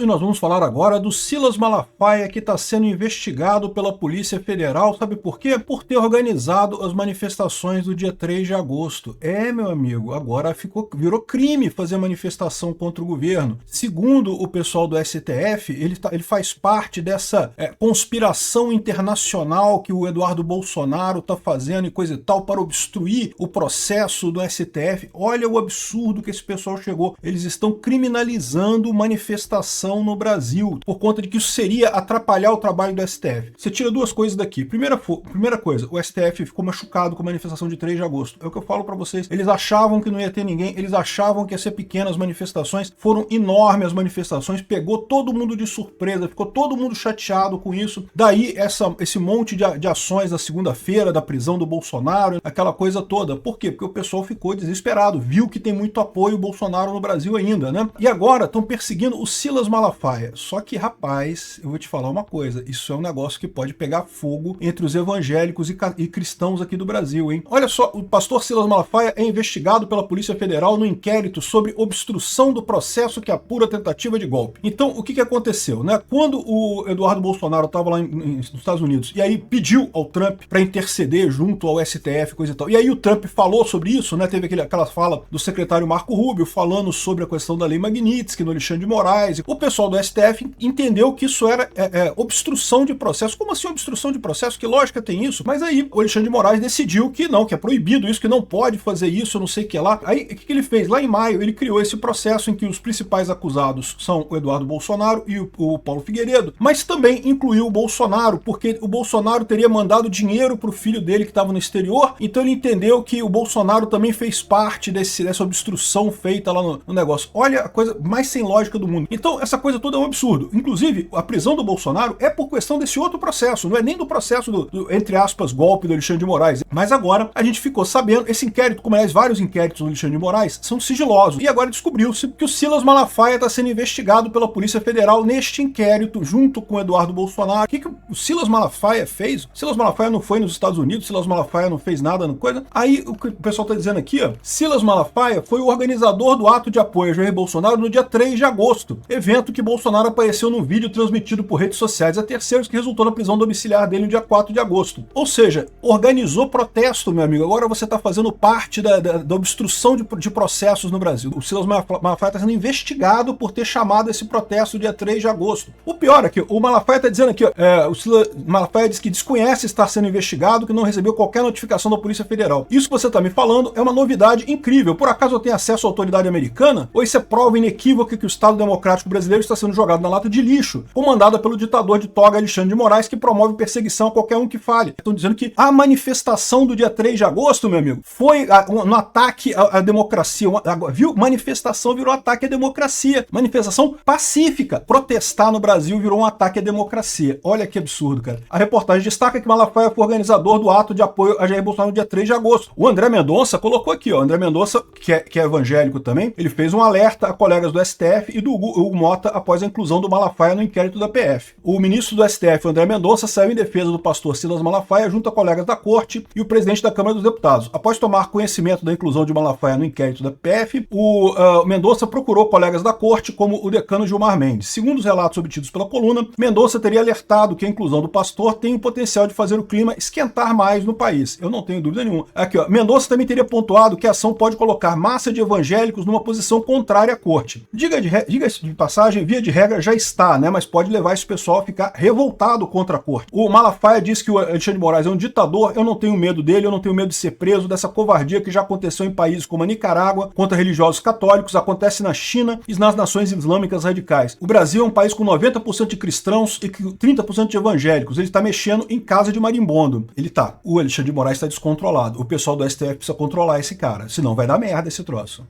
E nós vamos falar agora do Silas Malafaia, que está sendo investigado pela Polícia Federal. Sabe por quê? Por ter organizado as manifestações do dia 3 de agosto. Meu amigo, agora virou crime fazer manifestação contra o governo. Segundo o pessoal do STF, ele faz parte dessa conspiração internacional que o Eduardo Bolsonaro está fazendo e coisa e tal para obstruir o processo do STF. Olha o absurdo que esse pessoal chegou. Eles estão criminalizando manifestação no Brasil, por conta de que isso seria atrapalhar o trabalho do STF. Você tira duas coisas daqui. Primeira coisa, o STF ficou machucado com a manifestação de 3 de agosto. É o que eu falo pra vocês. Eles achavam que não ia ter ninguém, eles achavam que ia ser pequenas manifestações, foram enormes as manifestações, pegou todo mundo de surpresa, ficou todo mundo chateado com isso. Daí esse monte de ações da segunda-feira, da prisão do Bolsonaro, aquela coisa toda. Por quê? Porque o pessoal ficou desesperado, viu que tem muito apoio ao Bolsonaro no Brasil ainda, né? E agora estão perseguindo o Silas Malafaia. Só que, rapaz, eu vou te falar uma coisa, isso é um negócio que pode pegar fogo entre os evangélicos e cristãos aqui do Brasil, hein? Olha só, o pastor Silas Malafaia é investigado pela Polícia Federal no inquérito sobre obstrução do processo que apura tentativa de golpe. Então, o que aconteceu, né? Quando o Eduardo Bolsonaro estava lá nos Estados Unidos e aí pediu ao Trump para interceder junto ao STF, coisa e tal, e aí o Trump falou sobre isso, né? Teve aquela fala do secretário Marco Rubio falando sobre a questão da lei Magnitsky, no Alexandre de Moraes. O pessoal do STF entendeu que isso era obstrução de processo. Como assim obstrução de processo? Que lógica tem isso? Mas aí o Alexandre de Moraes decidiu que não, que é proibido isso, que não pode fazer isso, não sei o que lá. Aí o que ele fez? Lá em maio ele criou esse processo em que os principais acusados são o Eduardo Bolsonaro e o Paulo Figueiredo, mas também incluiu o Bolsonaro, porque o Bolsonaro teria mandado dinheiro para o filho dele que estava no exterior, então ele entendeu que o Bolsonaro também fez parte dessa obstrução feita lá no negócio. Olha a coisa mais sem lógica do mundo. Então essa coisa toda é um absurdo. Inclusive, a prisão do Bolsonaro é por questão desse outro processo, não é nem do processo do entre aspas, golpe do Alexandre de Moraes. Mas agora a gente ficou sabendo, esse inquérito, como aliás vários inquéritos do Alexandre de Moraes, são sigilosos. E agora descobriu-se que o Silas Malafaia está sendo investigado pela Polícia Federal neste inquérito, junto com o Eduardo Bolsonaro. O que o Silas Malafaia fez? O Silas Malafaia não foi nos Estados Unidos, o Silas Malafaia não fez nada, não coisa. Aí o que o pessoal está dizendo aqui, ó, Silas Malafaia foi o organizador do ato de apoio a Jair Bolsonaro no dia 3 de agosto, evento que Bolsonaro apareceu num vídeo transmitido por redes sociais a terceiros que resultou na prisão domiciliar dele no dia 4 de agosto. Ou seja, organizou protesto, meu amigo. Agora você está fazendo parte da obstrução de processos no Brasil. O Silas Malafaia está sendo investigado por ter chamado esse protesto dia 3 de agosto. O pior é que o Malafaia está dizendo aqui, o Silas Malafaia diz que desconhece estar sendo investigado, que não recebeu qualquer notificação da Polícia Federal. Isso que você está me falando é uma novidade incrível. Por acaso eu tenho acesso à autoridade americana? Ou isso é prova inequívoca que o Estado Democrático Brasileiro está sendo jogado na lata de lixo, comandada pelo ditador de toga Alexandre de Moraes, que promove perseguição a qualquer um que fale. Estão dizendo que a manifestação do dia 3 de agosto, meu amigo, foi um ataque à democracia. Viu? Manifestação virou ataque à democracia. Manifestação pacífica. Protestar no Brasil virou um ataque à democracia. Olha que absurdo, cara. A reportagem destaca que Malafaia foi organizador do ato de apoio a Jair Bolsonaro no dia 3 de agosto. O André Mendonça colocou aqui, ó. André Mendonça, que é evangélico também, ele fez um alerta a colegas do STF e do Hugo Mota após a inclusão do Malafaia no inquérito da PF. O ministro do STF, André Mendonça, saiu em defesa do pastor Silas Malafaia junto a colegas da corte e o presidente da Câmara dos Deputados. Após tomar conhecimento da inclusão de Malafaia no inquérito da PF, o Mendonça procurou colegas da corte, como o decano Gilmar Mendes. Segundo os relatos obtidos pela coluna, Mendonça teria alertado que a inclusão do pastor tem o potencial de fazer o clima esquentar mais no país. Eu não tenho dúvida nenhuma. Aqui, ó, Mendonça também teria pontuado que a ação pode colocar massa de evangélicos numa posição contrária à corte. Diga-se de passagem, via de regra já está, né? Mas pode levar esse pessoal a ficar revoltado contra a corte. O Malafaia diz que o Alexandre de Moraes é um ditador, eu não tenho medo dele, eu não tenho medo de ser preso, dessa covardia que já aconteceu em países como a Nicarágua, contra religiosos católicos, acontece na China e nas nações islâmicas radicais. O Brasil é um país com 90% de cristãos e 30% de evangélicos. Ele está mexendo em casa de marimbondo. O Alexandre de Moraes está descontrolado. O pessoal do STF precisa controlar esse cara, senão vai dar merda esse troço.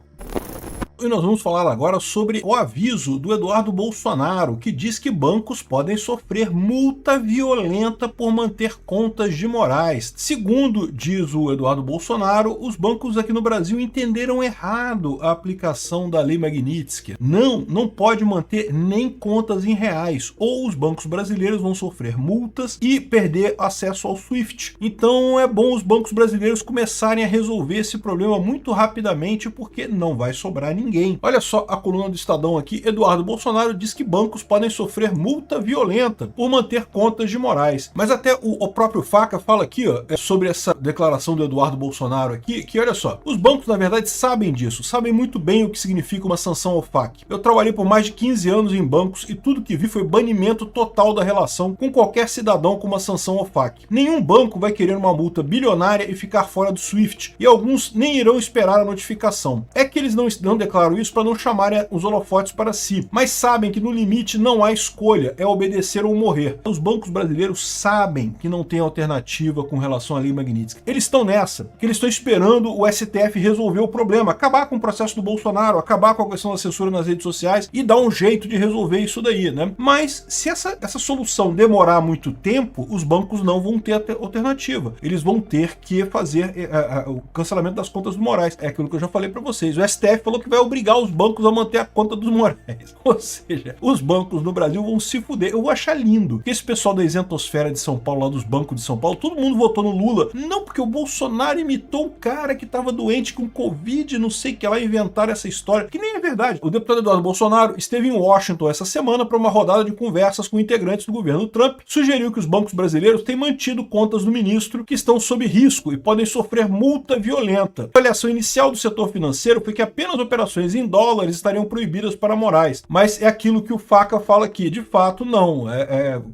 E nós vamos falar agora sobre o aviso do Eduardo Bolsonaro, que diz que bancos podem sofrer multa violenta por manter contas de Moraes. Segundo diz o Eduardo Bolsonaro, os bancos aqui no Brasil entenderam errado a aplicação da lei Magnitsky. Não pode manter nem contas em reais, ou os bancos brasileiros vão sofrer multas e perder acesso ao SWIFT. Então é bom os bancos brasileiros começarem a resolver esse problema muito rapidamente, porque não vai sobrar ninguém ninguém. Olha só a coluna do Estadão aqui. Eduardo Bolsonaro diz que bancos podem sofrer multa violenta por manter contas de Moraes. Mas até o próprio Faca fala aqui, ó, sobre essa declaração do Eduardo Bolsonaro aqui, que olha só, os bancos na verdade sabem disso, sabem muito bem o que significa uma sanção ao FAQ. Eu trabalhei por mais de 15 anos em bancos e tudo que vi foi banimento total da relação com qualquer cidadão com uma sanção ao FAQ. Nenhum banco vai querer uma multa bilionária e ficar fora do SWIFT, e alguns nem irão esperar a notificação. É que eles não declaram isso para não chamarem os holofotes para si, mas sabem que no limite não há escolha, é obedecer ou morrer. Os bancos brasileiros sabem que não tem alternativa com relação à lei Magnitsky. Eles estão nessa, que eles estão esperando o STF resolver o problema, acabar com o processo do Bolsonaro, acabar com a questão da censura nas redes sociais e dar um jeito de resolver isso daí, né? Mas se essa solução demorar muito tempo, os bancos não vão ter alternativa. Eles vão ter que fazer o cancelamento das contas do Moraes. É aquilo que eu já falei para vocês. O STF falou que vai obrigar os bancos a manter a conta dos Moraes. Ou seja, os bancos no Brasil vão se fuder. Eu vou achar lindo que esse pessoal da isentosfera de São Paulo, lá dos bancos de São Paulo, todo mundo votou no Lula. Não, porque o Bolsonaro imitou um cara que estava doente com Covid, não sei o que lá, inventaram essa história, que nem é verdade. O deputado Eduardo Bolsonaro esteve em Washington essa semana para uma rodada de conversas com integrantes do governo Trump, sugeriu que os bancos brasileiros têm mantido contas do ministro que estão sob risco e podem sofrer multa violenta. A avaliação inicial do setor financeiro foi que apenas operações em dólares estariam proibidas para Moraes, mas é aquilo que o Faca fala aqui, de fato não,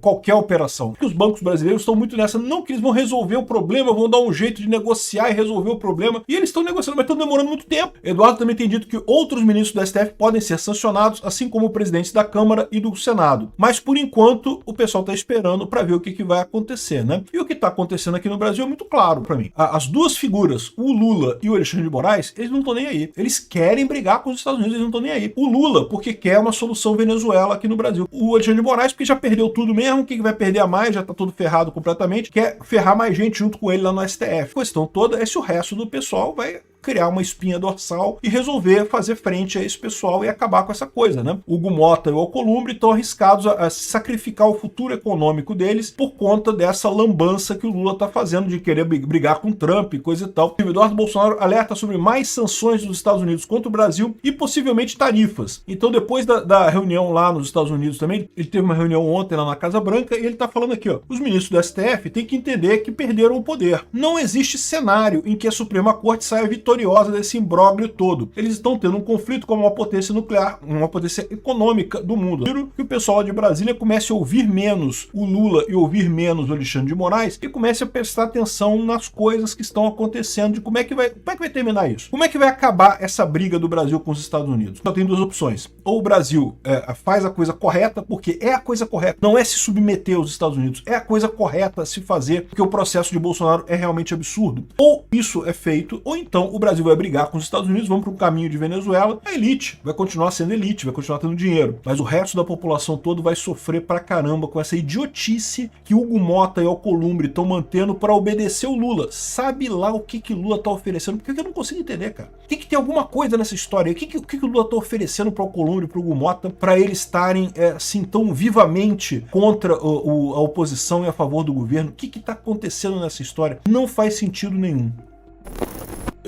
qualquer operação. Porque os bancos brasileiros estão muito nessa, não que eles vão resolver o problema, vão dar um jeito de negociar e resolver o problema, e eles estão negociando, mas estão demorando muito tempo. Eduardo também tem dito que outros ministros do STF podem ser sancionados, assim como o presidente da Câmara e do Senado. Mas por enquanto o pessoal está esperando para ver o que vai acontecer, né? E o que está acontecendo aqui no Brasil é muito claro para mim. As duas figuras, o Lula e o Alexandre de Moraes, eles não estão nem aí. Eles querem brigar com os Estados Unidos, eles não estão nem aí. O Lula porque quer uma solução Venezuela aqui no Brasil. O Alexandre de Moraes porque já perdeu tudo mesmo, o que vai perder a mais, já está todo ferrado completamente, quer ferrar mais gente junto com ele lá no STF. A questão toda é se o resto do pessoal vai criar uma espinha dorsal e resolver fazer frente a esse pessoal e acabar com essa coisa, né? O Hugo Mota e o Alcolumbre estão arriscados a sacrificar o futuro econômico deles por conta dessa lambança que o Lula está fazendo de querer brigar com Trump e coisa e tal. O Eduardo Bolsonaro alerta sobre mais sanções dos Estados Unidos contra o Brasil e possivelmente tarifas. Então, depois da reunião lá nos Estados Unidos também, ele teve uma reunião ontem lá na Casa Branca e ele está falando aqui, ó, os ministros do STF têm que entender que perderam o poder. Não existe cenário em que a Suprema Corte saia vitoriosa desse imbróglio todo. Eles estão tendo um conflito com uma potência nuclear, uma potência econômica do mundo. Eu quero que o pessoal de Brasília comece a ouvir menos o Lula e ouvir menos o Alexandre de Moraes e comece a prestar atenção nas coisas que estão acontecendo, de como é que vai terminar isso? Como é que vai acabar essa briga do Brasil com os Estados Unidos? Só tem duas opções. Ou o Brasil faz a coisa correta, porque é a coisa correta, não é se submeter aos Estados Unidos, é a coisa correta a se fazer, porque o processo de Bolsonaro é realmente absurdo. Ou isso é feito, ou então o Brasil vai brigar com os Estados Unidos, vamos para um caminho de Venezuela, a elite vai continuar sendo elite, vai continuar tendo dinheiro, mas o resto da população todo vai sofrer pra caramba com essa idiotice que Hugo Mota e Alcolumbre estão mantendo para obedecer o Lula. Sabe lá o que Lula tá oferecendo? Porque eu não consigo entender, cara. Tem que ter alguma coisa nessa história. O que o Lula tá oferecendo para o Alcolumbre e para o Hugo Mota para eles estarem assim tão vivamente contra a oposição e a favor do governo? O que tá acontecendo nessa história? Não faz sentido nenhum.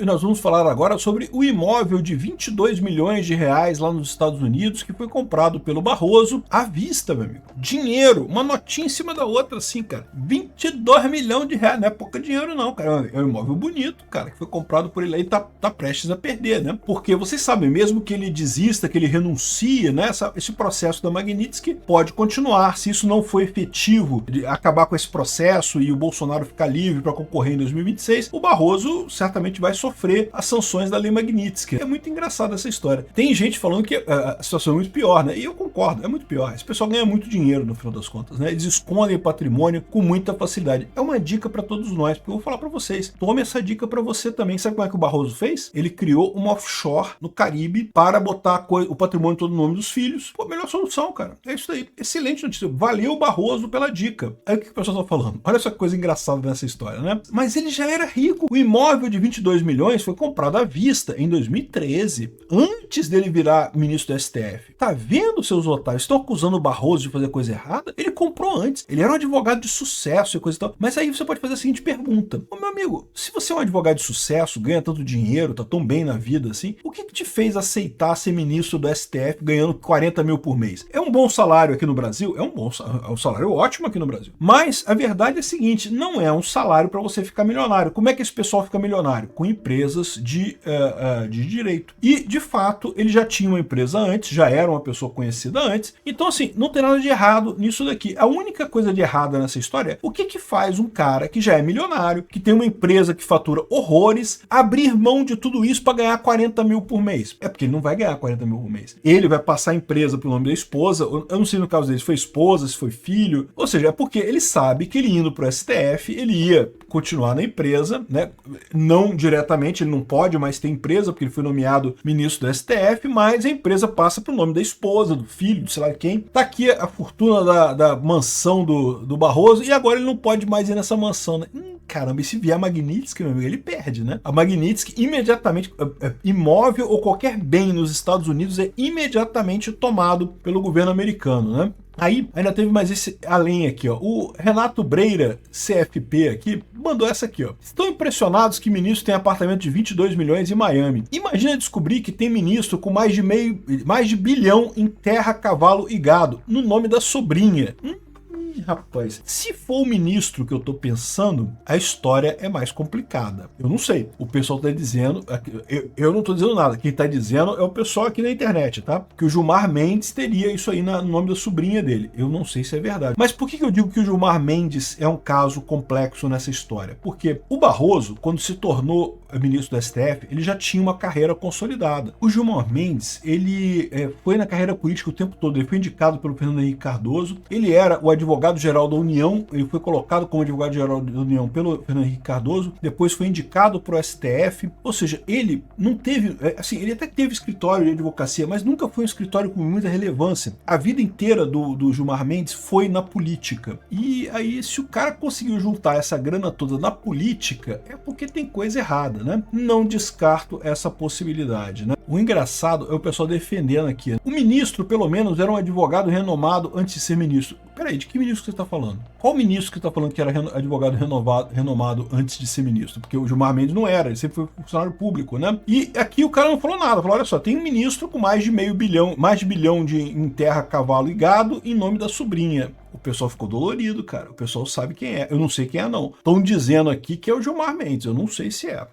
E nós vamos falar agora sobre o imóvel de 22 milhões de reais lá nos Estados Unidos que foi comprado pelo Barroso à vista, meu amigo. Dinheiro, uma notinha em cima da outra assim, cara. 22 milhões de reais, não é pouco dinheiro não, cara. É um imóvel bonito, cara, que foi comprado por ele aí e tá prestes a perder, né? Porque vocês sabem, mesmo que ele desista, que ele renuncie, né? Esse processo da Magnitsky pode continuar. Se isso não for efetivo, de acabar com esse processo e o Bolsonaro ficar livre para concorrer em 2026, o Barroso certamente vai sofrer as sanções da lei Magnitsky. É muito engraçada essa história. Tem gente falando que a situação é muito pior, né? E eu concordo, é muito pior. Esse pessoal ganha muito dinheiro no final das contas, né? Eles escondem patrimônio com muita facilidade. É uma dica para todos nós, porque eu vou falar para vocês. Tome essa dica para você também. Sabe como é que o Barroso fez? Ele criou uma offshore no Caribe para botar o patrimônio todo no nome dos filhos. Pô, melhor solução, cara. É isso aí. Excelente notícia. Valeu, Barroso, pela dica. Aí o que o pessoal tá falando? Olha essa coisa engraçada nessa história, né? Mas ele já era rico. O imóvel de 22 milhões milhões foi comprado à vista em 2013, antes dele virar ministro do STF. Tá vendo, seus otários? Estão acusando o Barroso de fazer coisa errada? Ele comprou antes. Ele era um advogado de sucesso e coisa e tal. Mas aí você pode fazer a seguinte pergunta. Ô, meu amigo, se você é um advogado de sucesso, ganha tanto dinheiro, tá tão bem na vida assim, o que te fez aceitar ser ministro do STF ganhando 40 mil por mês? É um bom salário aqui no Brasil? É um salário ótimo aqui no Brasil. Mas a verdade é a seguinte, não é um salário para você ficar milionário. Como é que esse pessoal fica milionário? Com empresas de direito. E, de fato, ele já tinha uma empresa antes, já era uma pessoa conhecida antes. Então, assim, não tem nada de errado nisso daqui. A única coisa de errada nessa história é o que faz um cara que já é milionário, que tem uma empresa que fatura horrores, abrir mão de tudo isso para ganhar 40 mil por mês. É porque ele não vai ganhar 40 mil por mês. Ele vai passar a empresa pelo nome da esposa. Eu não sei no caso dele se foi esposa, se foi filho. Ou seja, é porque ele sabe que ele indo pro STF, ele ia continuar na empresa, né? Não diretamente, ele não pode mais ter empresa, porque ele foi nomeado ministro do STF, mas a empresa passa pro nome da esposa, do filho, de sei lá quem. Tá aqui a fortuna da mansão do Barroso, e agora ele não pode mais ir nessa mansão, né? Caramba, e se vier a Magnitsky, meu amigo, ele perde, né? A Magnitsky imediatamente, imóvel ou qualquer bem nos Estados Unidos é imediatamente tomado pelo governo americano, né? Aí, ainda teve mais esse além aqui, ó. O Renato Breira, CFP aqui, mandou essa aqui, ó. Estão impressionados que ministro tem apartamento de 22 milhões em Miami. Imagina descobrir que tem ministro com mais de bilhão em terra, cavalo e gado, no nome da sobrinha. Rapaz, se for o ministro que eu tô pensando, a história é mais complicada. Eu não sei. O pessoal tá dizendo, eu não tô dizendo nada. Quem tá dizendo é o pessoal aqui na internet, tá? Que o Gilmar Mendes teria isso aí no nome da sobrinha dele. Eu não sei se é verdade. Mas por que eu digo que o Gilmar Mendes é um caso complexo nessa história? Porque o Barroso, quando se tornou ministro do STF, ele já tinha uma carreira consolidada. O Gilmar Mendes, ele foi na carreira política o tempo todo. Ele foi indicado pelo Fernando Henrique Cardoso. Ele era o advogado-geral da União. Ele foi colocado como advogado-geral da União pelo Fernando Henrique Cardoso. Depois foi indicado para o STF. Ou seja, ele não teve... Assim, ele até teve escritório de advocacia, mas nunca foi um escritório com muita relevância. A vida inteira do Gilmar Mendes foi na política. E aí, se o cara conseguiu juntar essa grana toda na política, é porque tem coisa errada, né? Não descarto essa possibilidade, né? O engraçado é o pessoal defendendo aqui. O ministro, pelo menos, era um advogado renomado antes de ser ministro. Peraí, de que ministro você está falando? Qual ministro que está falando que era advogado renomado antes de ser ministro? Porque o Gilmar Mendes não era, ele sempre foi funcionário público, né? E aqui o cara não falou nada, falou, olha só, tem um ministro com mais de bilhão em terra, cavalo e gado em nome da sobrinha. O pessoal ficou dolorido, cara. O pessoal sabe quem é. Eu não sei quem é, não. Estão dizendo aqui que é o Gilmar Mendes, eu não sei se é.